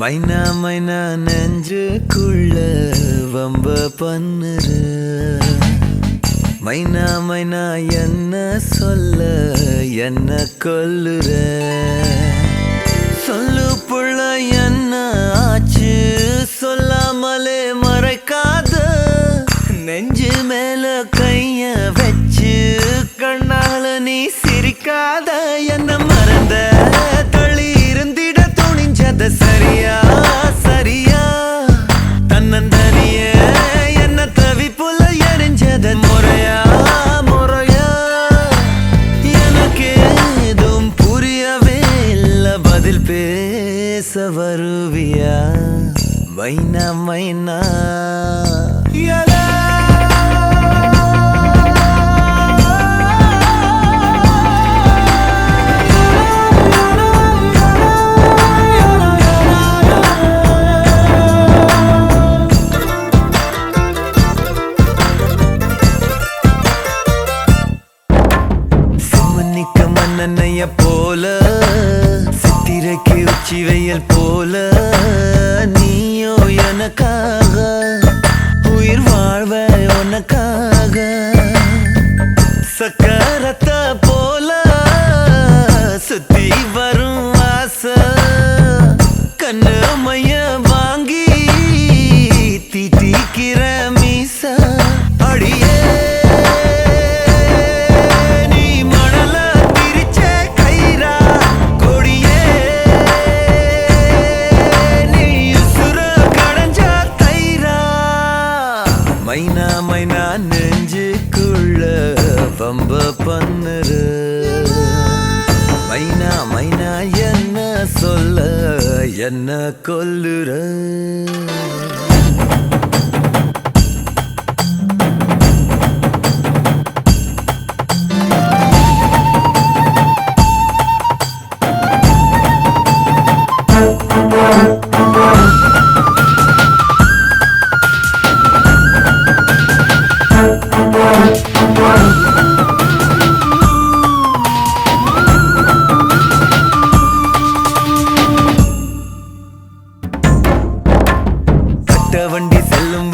மைனா மைனா நெஞ்சுக்குள்ள வம்ப பண்ணுற மைனா மைனா என்ன சொல்ல என்ன கொல்லுற சொல்லு புள்ள என்ன ஆச்சு சொல்லாமலே மறைக்காத நெஞ்சு மேல கைய வச்சு கண்ணால நீ சிரிக்காத என்ன மறந்த தள்ளி இருந்திட துணிஞ்சத சரியா சரியா தன்னந்தனிய என்ன தவிப்புல எரிஞ்சத முறையா முறையா எனக்கு ஏதும் புரியவே இல்ல பதில் பேச வருவியா மைனா மைனா மன்னனைய போல சித்திரைக்கு உச்சி வெயில் போல நீயோ எனக்காக உயிர் வாழ்வ உனக்காக சக்கரத்தை போல சுத்தி வரும் ஆசை கண்ணு மைய வாங்கி தீட்டிக்கிற மீச அடியே மைனா மைனா நெஞ்சுக்குள்ள வம்ப பண்ணுற மைனா மைனா என்ன சொல்ல என்ன கொல்லுற வண்டி செல்லும்